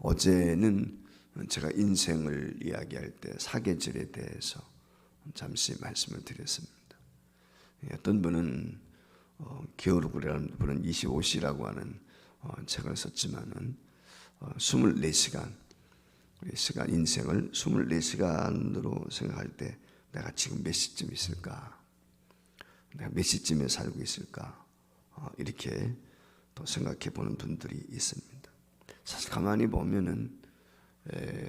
어제는 제가 인생을 이야기할 때 사계절에 대해서 잠시 말씀을 드렸습니다. 어떤 분은 겨울구리라는 분은 25시라고 하는 책을 썼지만은 24시간 우리 시간 인생을 24시간으로 생각할 때 내가 지금 몇 시쯤 있을까? 내가 몇 시쯤에 살고 있을까? 이렇게 또 생각해 보는 분들이 있습니다. 사실 가만히 보면은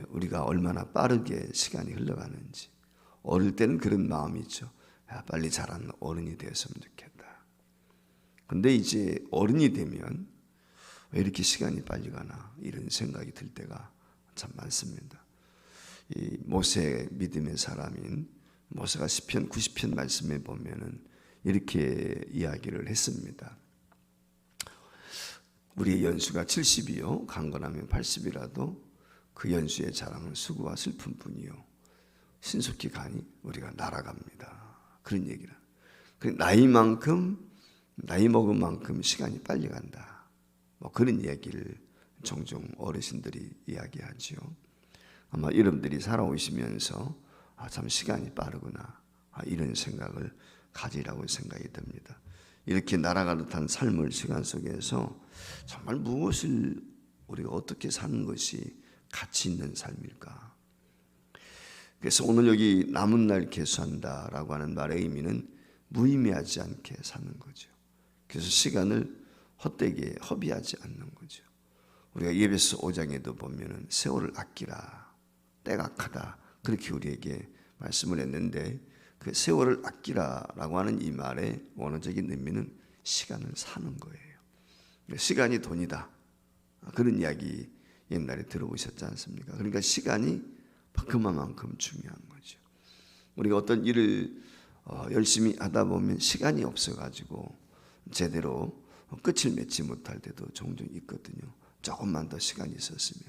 우리가 얼마나 빠르게 시간이 흘러가는지, 어릴 때는 그런 마음이 있죠. 야, 빨리 자란 어른이 되었으면 좋겠다. 근데 이제 어른이 되면 왜 이렇게 시간이 빨리 가나 이런 생각이 들 때가 참 많습니다. 이 모세 믿음의 사람인 모세가 시편 90편 말씀에 보면은 이렇게 이야기를 했습니다. 우리의 연수가 70이요 강건하면 80이라도 그 연수의 자랑은 수고와 슬픔뿐이요 신속히 가니 우리가 날아갑니다. 그런 얘기를. 나이 먹은 만큼 시간이 빨리 간다. 뭐 그런 얘기를 종종 어르신들이 이야기하지요. 아마 여러분들이 살아오시면서 참 시간이 빠르구나 이런 생각을 가지라고 생각이 듭니다. 이렇게 날아가듯 한 삶을 시간 속에서 정말 무엇을 우리가 어떻게 사는 것이 가치 있는 삶일까? 그래서 오늘 여기 남은 날 계수한다라고 하는 말의 의미는 무의미하지 않게 사는 거죠. 그래서 시간을 헛되게 허비하지 않는 거죠. 우리가 예배서 5장에도 보면은 세월을 아끼라, 때가 악하다 그렇게 우리에게 말씀을 했는데 그 세월을 아끼라라고 하는 이 말의 원어적인 의미는 시간을 사는 거예요. 시간이 돈이다. 그런 이야기 옛날에 들어보셨지 않습니까? 그러니까 시간이 그만큼 중요한 거죠. 우리가 어떤 일을 열심히 하다 보면 시간이 없어가지고 제대로 끝을 맺지 못할 때도 종종 있거든요. 조금만 더 시간이 있었으면.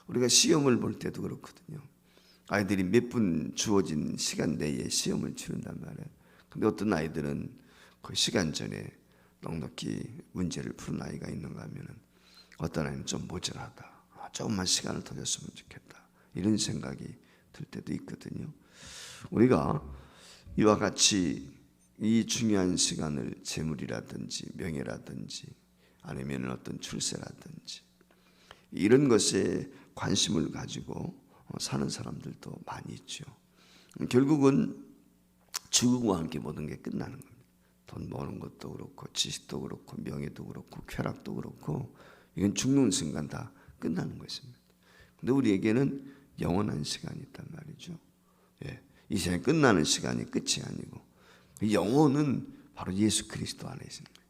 우리가 시험을 볼 때도 그렇거든요. 아이들이 몇 분 주어진 시간 내에 시험을 치른단 말이에요. 근데 어떤 아이들은 그 시간 전에 넉넉히 문제를 푸는 아이가 있는가 하면은 어떤 아이는 좀 모자라다. 조금만 시간을 더 줬으면 좋겠다. 이런 생각이 들 때도 있거든요. 우리가 이와 같이 이 중요한 시간을 재물이라든지 명예라든지 아니면 어떤 출세라든지 이런 것에 관심을 가지고 사는 사람들도 많이 있죠. 결국은 죽음과 함께 모든 게 끝나는 겁니다. 돈 버는 것도 그렇고 지식도 그렇고 명예도 그렇고 쾌락도 그렇고 이건 죽는 순간 다 끝나는 것입니다. 근데 우리에게는 영원한 시간이 있단 말이죠. 이 세상 끝나는 시간이 끝이 아니고 영혼은 바로 예수 그리스도 안에 있는 거예요.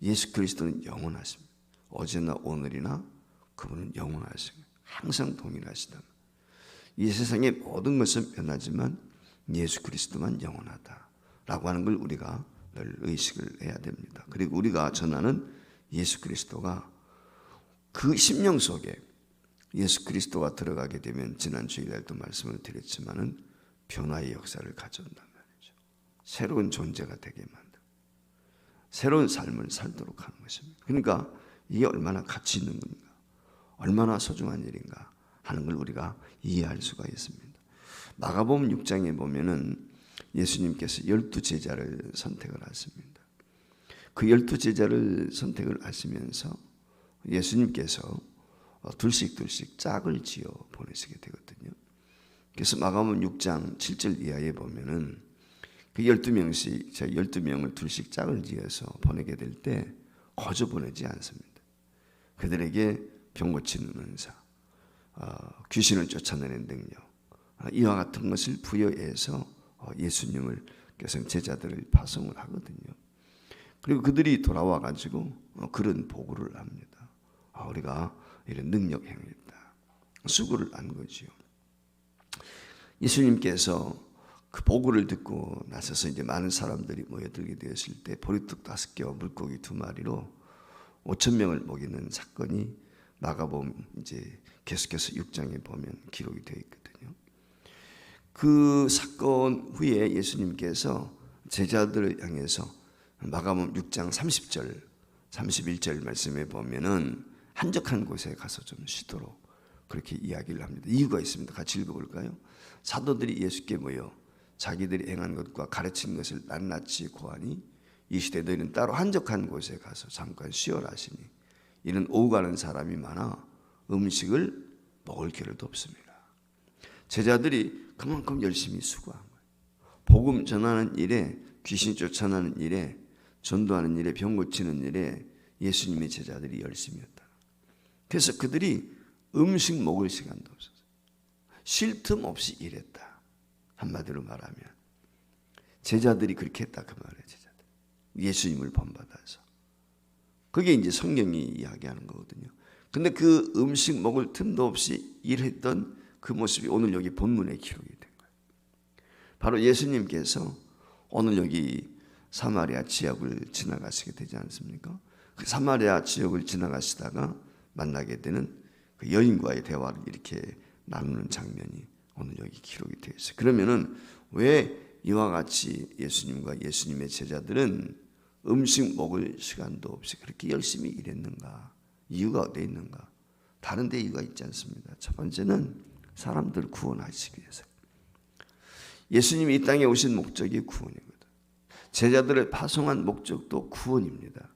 예수 그리스도는 영원하십니다. 어제나 오늘이나 그분은 영원하십니다. 항상 동일하시다. 이 세상의 모든 것은 변하지만 예수 그리스도만 영원하다라고 하는 걸 우리가 늘 의식을 해야 됩니다. 그리고 우리가 전하는 예수 그리스도가 그 심령 속에 예수 그리스도가 들어가게 되면 지난 주일날도 말씀을 드렸지만은 변화의 역사를 가져온단 말이죠. 새로운 존재가 되게 만들고 새로운 삶을 살도록 하는 것입니다. 그러니까 이게 얼마나 가치 있는 건가, 얼마나 소중한 일인가 하는 걸 우리가 이해할 수가 있습니다. 마가복음 6장에 보면은 예수님께서 12제자를 선택을 하십니다. 그 12제자를 선택을 하시면서 예수님께서 둘씩 짝을 지어 보내시게 되거든요. 그래서 마가복음 6장 7절 이하에 보면은 그 12명씩, 12명을 둘씩 짝을 지어서 보내게 될 때 거저 보내지 않습니다. 그들에게 병 고치는 은사, 귀신을 쫓아내는 능력, 이와 같은 것을 부여해서 예수님을 제자들을 파송을 하거든요. 그리고 그들이 돌아와 가지고 그런 보고를 합니다. 우리가 이런 능력 행했다. 수고를 한 거지요. 예수님께서 그 보고를 듣고 나서서 이제 많은 사람들이 모여들게 되었을 때 보리떡 5개와 물고기 2마리로 5,000명을 먹이는 사건이 마가복음 이제 계속해서 6장에 보면 기록이 되어 있거든요. 그 사건 후에 예수님께서 제자들을 향해서 마가복음 6장 30절, 31절 말씀에 보면은 한적한 곳에 가서 좀 쉬도록 그렇게 이야기를 합니다. 이유가 있습니다. 같이 읽어볼까요? 사도들이 예수께 모여 자기들이 행한 것과 가르친 것을 낱낱이 고하니 이 시대 너희는 따로 한적한 곳에 가서 잠깐 쉬어라 하시니 이는 오고 가는 사람이 많아 음식을 먹을 겨를도 없습니다. 제자들이 그만큼 열심히 수고한 거예요. 복음 전하는 일에, 귀신 쫓아내는 일에, 전도하는 일에, 병 고치는 일에 예수님의 제자들이 열심히 했다. 그래서 그들이 음식 먹을 시간도 없었어요. 쉴 틈 없이 일했다. 한마디로 말하면 제자들이 그렇게 했다 그 말이에요. 제자들. 예수님을 본받아서. 그게 이제 성경이 이야기하는 거거든요. 근데 그 음식 먹을 틈도 없이 일했던 그 모습이 오늘 여기 본문에 기록이 된 거예요. 바로 예수님께서 오늘 여기 사마리아 지역을 지나가시게 되지 않습니까? 그 사마리아 지역을 지나가시다가 만나게 되는 그 여인과의 대화를 이렇게 나누는 장면이 오늘 여기 기록이 되어 있어요. 그러면은 왜 이와 같이 예수님과 예수님의 제자들은 음식 먹을 시간도 없이 그렇게 열심히 일했는가? 이유가 어디에 있는가? 다른 데 이유가 있지 않습니다. 첫 번째는 사람들을 구원하시기 위해서. 예수님이 이 땅에 오신 목적이 구원이거든. 제자들을 파송한 목적도 구원입니다.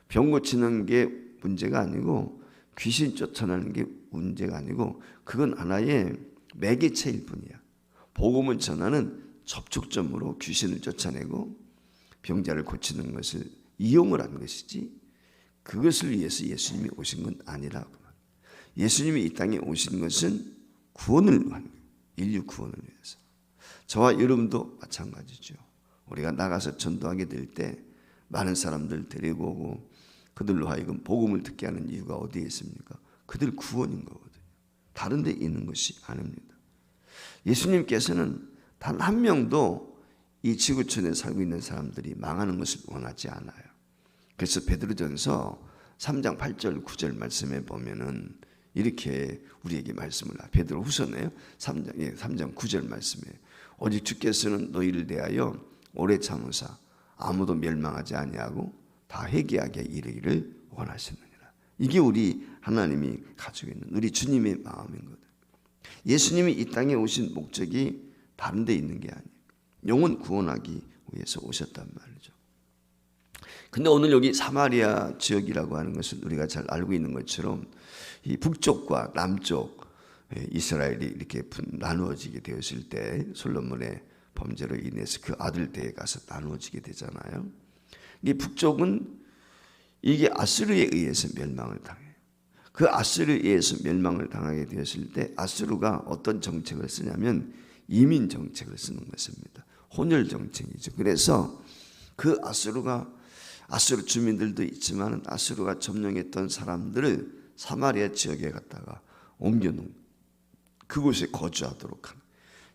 병 고치는 게 문제가 아니고 귀신 쫓아내는 게 문제가 아니고 그건 하나의 매개체일 뿐이야. 복음을 전하는 접촉점으로 귀신을 쫓아내고 병자를 고치는 것을 이용을 한 것이지 그것을 위해서 예수님이 오신 건 아니라고. 예수님이 이 땅에 오신 것은 구원을 위한 거예요. 인류 구원을 위해서. 저와 여러분도 마찬가지죠. 우리가 나가서 전도하게 될 때 많은 사람들 데리고 오고 그들로 하여금 복음을 듣게 하는 이유가 어디에 있습니까? 그들 구원인 거거든요. 다른 데 있는 것이 아닙니다. 예수님께서는 단 한 명도 이 지구촌에 살고 있는 사람들이 망하는 것을 원하지 않아요. 그래서 베드로전서 3장 8절 9절 말씀에 보면은 이렇게 우리에게 말씀을 베드로 후서네요. 3장 9절 말씀에 오직 주께서는 너희를 대하여 오래 참으사 아무도 멸망하지 아니하고 다 회개하게 이르기를 원하시느니라. 이게 우리 하나님이 가지고 있는 우리 주님의 마음인 거다. 예수님이 이 땅에 오신 목적이 다른 데 있는 게 아니에요. 영혼 구원하기 위해서 오셨단 말이죠. 근데 오늘 여기 사마리아 지역이라고 하는 것은 우리가 잘 알고 있는 것처럼 이 북쪽과 남쪽 이스라엘이 이렇게 나누어지게 되었을 때 솔로몬의 범죄로 인해서 그 아들 때에 가서 나누어지게 되잖아요. 이 북쪽은 이게 아수르에 의해서 멸망을 당해요. 그 아수르에 의해서 멸망을 당하게 되었을 때 아수르가 어떤 정책을 쓰냐면 이민 정책을 쓰는 것입니다. 혼혈 정책이죠. 그래서 그 아수르 주민들도 있지만 아수르가 점령했던 사람들을 사마리아 지역에 갔다가 옮겨놓은 그곳에 거주하도록 하는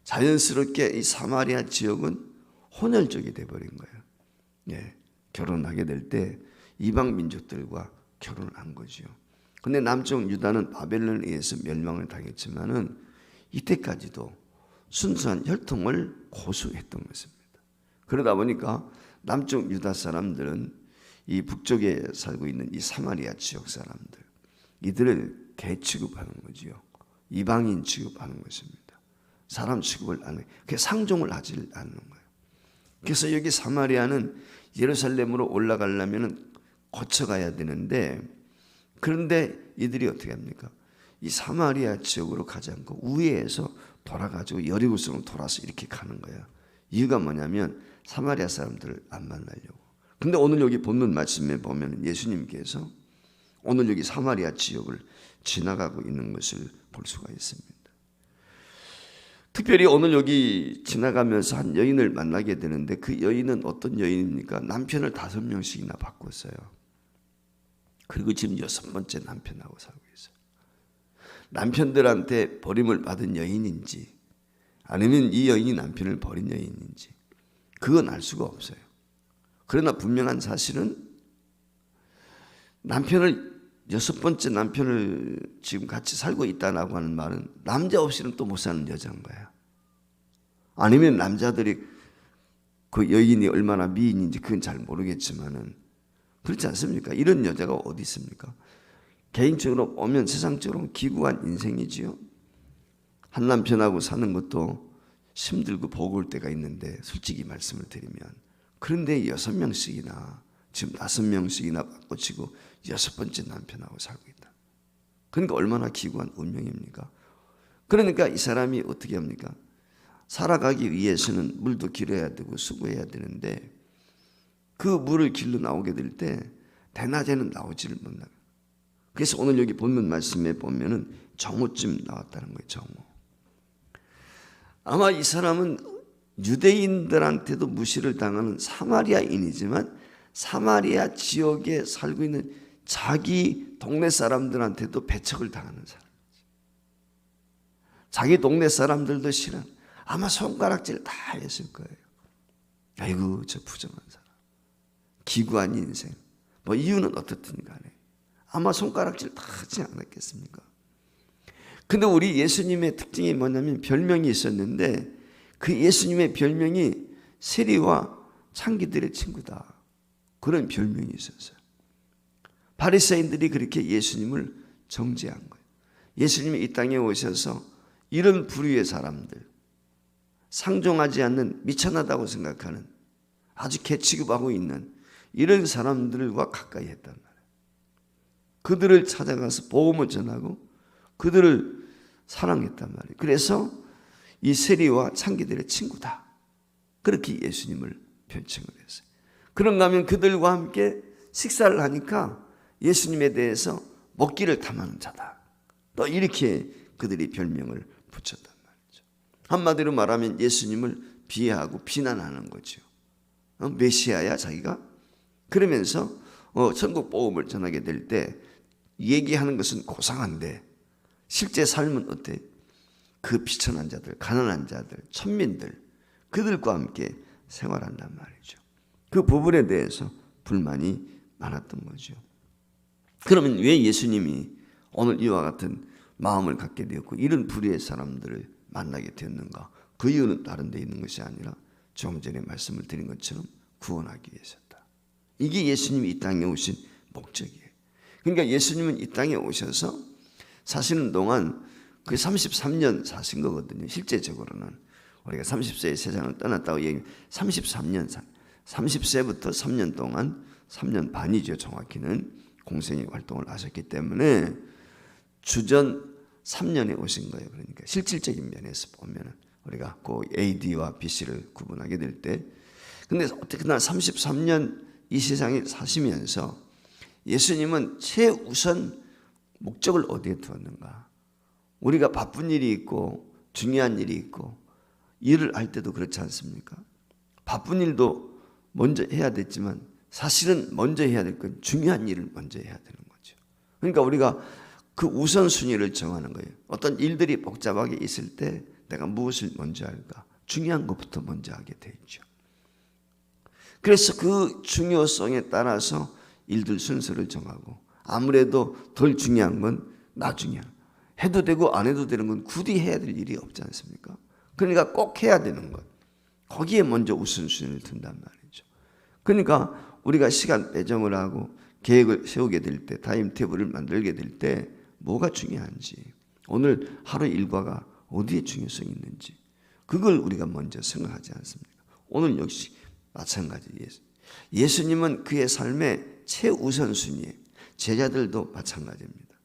자연스럽게 이 사마리아 지역은 혼혈족이 돼버린 거예요. 예, 결혼하게 될 때 이방 민족들과 결혼을 한 거죠. 근데 남쪽 유다는 바벨론에 의해서 멸망을 당했지만은 이때까지도 순수한 혈통을 고수했던 것입니다. 그러다 보니까 남쪽 유다 사람들은 이 북쪽에 살고 있는 이 사마리아 지역 사람들 이들을 개 취급하는 거지요. 이방인 취급하는 것입니다. 사람 취급을 안 해요. 그게 상종을 하지 않는 거예요. 그래서 여기 사마리아는 예루살렘으로 올라가려면 거쳐가야 되는데 그런데 이들이 어떻게 합니까? 이 사마리아 지역으로 가지 않고 우회해서 돌아가지고 여리고성으로 돌아서 이렇게 가는 거예요. 이유가 뭐냐면 사마리아 사람들을 안 만나려고. 근데 오늘 여기 본문 말씀에 보면 예수님께서 오늘 여기 사마리아 지역을 지나가고 있는 것을 볼 수가 있습니다. 특별히 오늘 여기 지나가면서 한 여인을 만나게 되는데 그 여인은 어떤 여인입니까? 남편을 5명씩이나 바꿨어요. 그리고 지금 6번째 남편하고 살고 있어요. 남편들한테 버림을 받은 여인인지 아니면 이 여인이 남편을 버린 여인인지 그건 알 수가 없어요. 그러나 분명한 사실은 남편을 6번째 남편을 지금 같이 살고 있다라고 하는 말은 남자 없이는 또 못 사는 여자인 거야. 아니면 남자들이 그 여인이 얼마나 미인인지 그건 잘 모르겠지만은 그렇지 않습니까? 이런 여자가 어디 있습니까? 개인적으로 보면 세상적으로 기구한 인생이지요. 한 남편하고 사는 것도 힘들고 버거울 때가 있는데 솔직히 말씀을 드리면, 그런데 6명씩이나 지금 5명씩이나 바꿔치고 6번째 남편하고 살고 있다. 그러니까 얼마나 기구한 운명입니까? 그러니까 이 사람이 어떻게 합니까? 살아가기 위해서는 물도 길어야 되고 수고해야 되는데 그 물을 길러 나오게 될 때 대낮에는 나오지를 못하고, 그래서 오늘 여기 본문 말씀에 보면은 정오쯤 나왔다는 거예요. 정오. 아마 이 사람은 유대인들한테도 무시를 당하는 사마리아인이지만 사마리아 지역에 살고 있는 자기 동네 사람들한테도 배척을 당하는 사람. 자기 동네 사람들도 싫은, 아마 손가락질 다 했을 거예요. 아이고 저 부정한 사람, 기구한 인생. 뭐 이유는 어떻든 간에 아마 손가락질 다 하지 않았겠습니까? 근데 우리 예수님의 특징이 뭐냐면 별명이 있었는데 그 예수님의 별명이 세리와 창기들의 친구다. 그런 별명이 있었어요. 바리새인들이 그렇게 예수님을 정죄한 거예요. 예수님이 이 땅에 오셔서 이런 부류의 사람들, 상종하지 않는, 미천하다고 생각하는, 아주 개취급하고 있는 이런 사람들과 가까이 했단 말이에요. 그들을 찾아가서 복음을 전하고 그들을 사랑했단 말이에요. 그래서 이 세리와 창기들의 친구다. 그렇게 예수님을 표칭을 했어요. 그런가 하면 그들과 함께 식사를 하니까 예수님에 대해서 먹기를 탐하는 자다. 또 이렇게 그들이 별명을 붙였단 말이죠. 한마디로 말하면 예수님을 비하하고 비난하는 거죠. 메시아야 자기가? 그러면서 천국 복음을 전하게 될 때 얘기하는 것은 고상한데 실제 삶은 어때? 그 비천한 자들, 가난한 자들, 천민들, 그들과 함께 생활한단 말이죠. 그 부분에 대해서 불만이 많았던 거죠. 그러면 왜 예수님이 오늘 이와 같은 마음을 갖게 되었고 이런 부류의 사람들을 만나게 되었는가? 그 이유는 다른 데 있는 것이 아니라 조금 전에 말씀을 드린 것처럼 구원하기 위해서다. 이게 예수님이 이 땅에 오신 목적이에요. 그러니까 예수님은 이 땅에 오셔서 사시는 동안 그 33년 사신 거거든요. 실제적으로는 우리가 30세에 세상을 떠났다고 얘기하면 33년 30세부터 3년 동안 3년 반이죠. 정확히는 공생의 활동을 하셨기 때문에 주전 3년에 오신 거예요. 그러니까 실질적인 면에서 보면 우리가 그 AD와 BC를 구분하게 될 때, 근데 어떻게나 33년 이 세상에 사시면서 예수님은 최우선 목적을 어디에 두었는가? 우리가 바쁜 일이 있고 중요한 일이 있고 일을 할 때도 그렇지 않습니까? 바쁜 일도 먼저 해야 됐지만 사실은 먼저 해야 될 건 중요한 일을 먼저 해야 되는 거죠. 그러니까 우리가 그 우선순위를 정하는 거예요. 어떤 일들이 복잡하게 있을 때 내가 무엇을 먼저 할까? 중요한 것부터 먼저 하게 돼 있죠. 그래서 그 중요성에 따라서 일들 순서를 정하고, 아무래도 덜 중요한 건 나중에 해도 되고 안 해도 되는 건 굳이 해야 될 일이 없지 않습니까? 그러니까 꼭 해야 되는 것, 거기에 먼저 우선순위를 둔단 말이죠. 그러니까 우리가 시간 배정을 하고 계획을 세우게 될 때, 타임테이블을 만들게 될 때 뭐가 중요한지, 오늘 하루 일과가 어디에 중요성이 있는지 그걸 우리가 먼저 생각하지 않습니까? 오늘 역시 마찬가지예요. 예수님은 그의 삶의 최우선순위에, 제자들도 마찬가지입니다.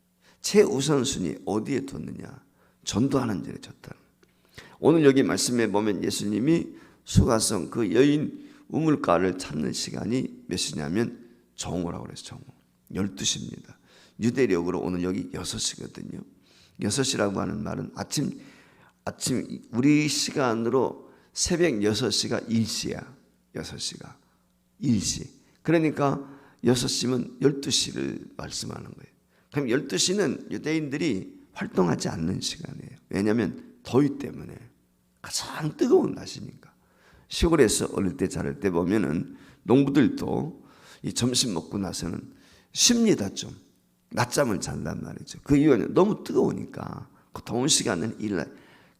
최우선순위 어디에 뒀느냐? 전도하는 일에 뒀다. 오늘 여기 말씀에 보면 예수님이 수가성 그 여인 우물가를 찾는 시간이 몇 시냐면 정오라고 그래서 정오 12시입니다. 유대력으로 오늘 여기 6시거든요. 6시라고 하는 말은 아침 우리 시간으로 새벽 6시가 1시야. 6시가 1시. 그러니까 6시면 12시를 말씀하는 거예요. 그럼 12시는 유대인들이 활동하지 않는 시간이에요. 왜냐하면 더위 때문에 가장 뜨거운 날씨니까. 시골에서 어릴 때 자랄 때 보면은 농부들도 이 점심 먹고 나서는 쉽니다. 좀 낮잠을 잔단 말이죠. 그 이유는 너무 뜨거우니까 그 더운 시간은 일날.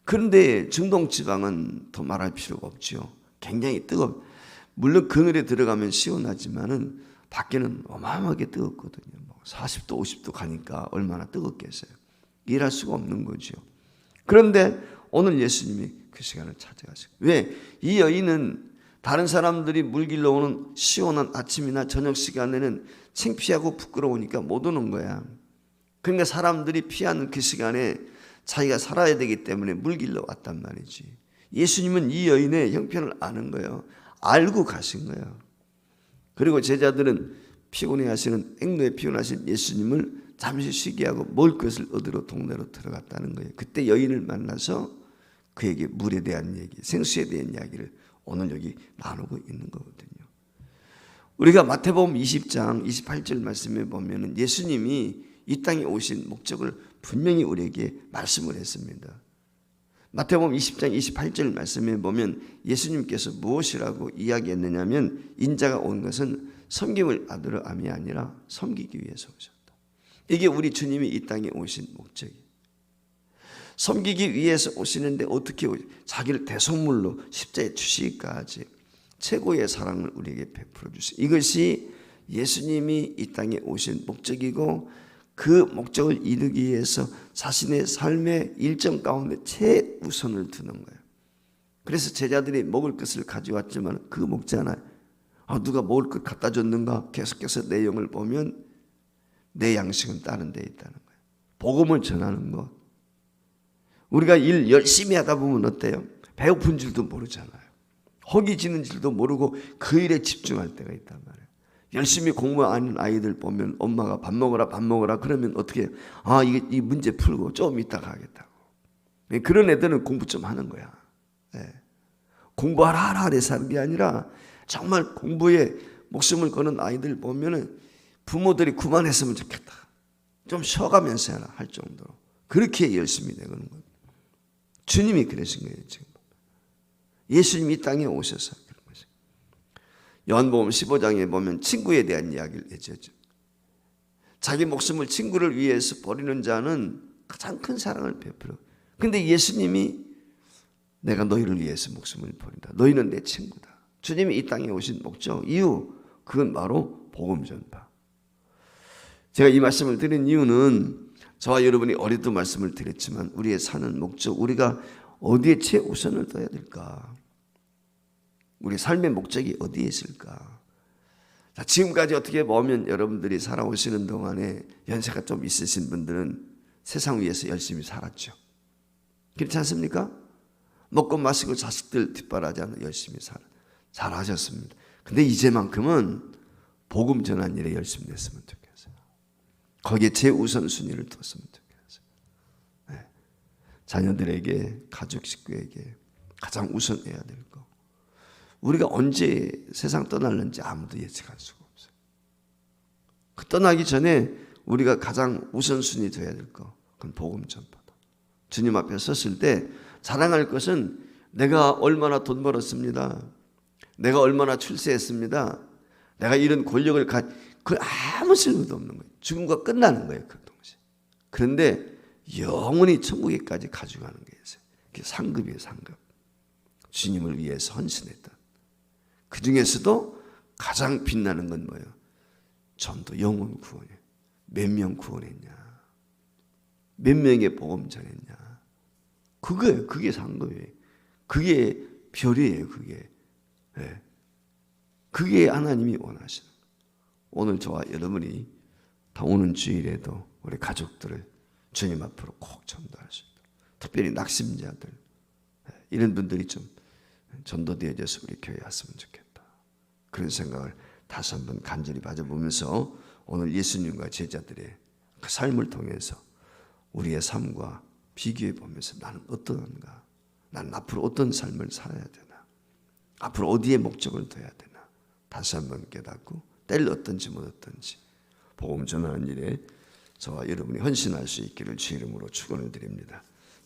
그런데 중동 지방은 더 말할 필요가 없죠. 굉장히 뜨겁. 물론 그늘에 들어가면 시원하지만은 밖에는 어마어마하게 뜨겁거든요. 40도 50도 가니까 얼마나 뜨겁겠어요. 일할 수가 없는 거죠. 그런데 오늘 예수님이 그 시간을 찾아가시고, 왜? 이 여인은 다른 사람들이 물길로 오는 시원한 아침이나 저녁 시간에는 창피하고 부끄러우니까 못 오는 거야. 그러니까 사람들이 피하는 그 시간에 자기가 살아야 되기 때문에 물길로 왔단 말이지. 예수님은 이 여인의 형편을 아는 거예요. 알고 가신 거예요. 그리고 제자들은 피곤해하시는, 액노에 피곤하신 예수님을 잠시 쉬게 하고 먹을 것을 얻으러 동네로 들어갔다는 거예요. 그때 여인을 만나서 그에게 물에 대한 얘기, 생수에 대한 이야기를 오늘 여기 나누고 있는 거거든요. 우리가 마태복음 20장 28절 말씀에 보면 예수님이 이 땅에 오신 목적을 분명히 우리에게 말씀을 했습니다. 마태복음 20장 28절 말씀에 보면 예수님께서 무엇이라고 이야기했느냐면, 인자가 온 것은 섬김을 받으러 함이 아니라 섬기기 위해서 오셨다. 이게 우리 주님이 이 땅에 오신 목적이에요. 섬기기 위해서 오시는데 어떻게 자기를 대속물로 십자가에 주시기까지 최고의 사랑을 우리에게 베풀어 주세요. 이것이 예수님이 이 땅에 오신 목적이고, 그 목적을 이루기 위해서 자신의 삶의 일정 가운데 최우선을 두는 거예요. 그래서 제자들이 먹을 것을 가져왔지만 그거 먹잖아요. 누가 먹을 것 갖다 줬는가? 계속해서 내용을 보면 내 양식은 다른 데 있다는 거예요. 복음을 전하는 것. 우리가 일 열심히 하다 보면 어때요? 배고픈 줄도 모르잖아요. 허기지는 줄도 모르고 그 일에 집중할 때가 있단 말이에요. 열심히 공부하는 아이들 보면 엄마가 밥 먹어라 그러면 어떻게 해요? 이게 이 문제 풀고 좀 이따가 하겠다고. 그런 애들은 공부 좀 하는 거야. 공부하라 해서 하는 게 아니라 정말 공부에 목숨을 거는 아이들 보면은 부모들이 그만했으면 좋겠다. 좀 쉬어가면서 해라 할 정도로 그렇게 열심히 되는 거예요. 주님이 그러신 거예요. 지금 예수님이 이 땅에 오셔서 그런 거죠. 요한복음 15장에 보면 친구에 대한 이야기를 해주죠. 자기 목숨을 친구를 위해서 버리는 자는 가장 큰 사랑을 베풀어. 근데 예수님이 내가 너희를 위해서 목숨을 버린다. 너희는 내 친구다. 주님이 이 땅에 오신 목적, 이유, 그건 바로 복음 전파. 제가 이 말씀을 드린 이유는 저와 여러분이 어제도 말씀을 드렸지만 우리의 사는 목적, 우리가 어디에 최우선을 둬야 될까? 우리 삶의 목적이 어디에 있을까? 자, 지금까지 어떻게 보면 여러분들이 살아오시는 동안에 연세가 좀 있으신 분들은 세상 위에서 열심히 살았죠. 그렇지 않습니까? 먹고 마시고 자식들 뒷바라지 않고 열심히 잘하셨습니다. 근데 이제만큼은 복음 전한 일에 열심히 됐으면 좋겠어요. 거기에 최우선순위를 뒀으면 좋겠어요. 자녀들에게, 가족 식구에게 가장 우선해야 될 거. 우리가 언제 세상 떠날는지 아무도 예측할 수가 없어요. 그 떠나기 전에 우리가 가장 우선순위 둬야 될 거, 그건 복음 전파다. 주님 앞에 섰을 때 자랑할 것은 내가 얼마나 돈 벌었습니다. 내가 얼마나 출세했습니다. 내가 이런 권력을 그 아무 쓸모도 없는 거예요. 죽음과 끝나는 거예요. 그 동시에. 그런데 영원히 천국에까지 가져가는 게 있어요. 그게 상급이에요. 상급. 주님을 위해서 헌신했던. 그 중에서도 가장 빛나는 건 뭐예요? 전도 영혼 구원이에요. 몇 명 구원했냐? 몇 명의 복음 전했냐? 그거예요. 그게 상급이에요. 그게 별이에요. 그게. 네. 그게 하나님이 원하시는. 오늘 저와 여러분이 다 오는 주일에도 우리 가족들을 주님 앞으로 꼭 전도할 수 있도록, 특별히 낙심자들, 이런 분들이 좀 전도되어져서 우리 교회에 왔으면 좋겠다. 그런 생각을 다시 한번 간절히 가져보면서 오늘 예수님과 제자들의 그 삶을 통해서 우리의 삶과 비교해 보면서 나는 어떠한가? 나는 앞으로 어떤 삶을 살아야 되나? 앞으로 어디에 목적을 둬야 되나? 다시 한번 깨닫고 때를 어떤지 못 어떤지 복음 전하는 일에 저와 여러분이 헌신할 수 있기를 주 이름으로 축원을 드립니다.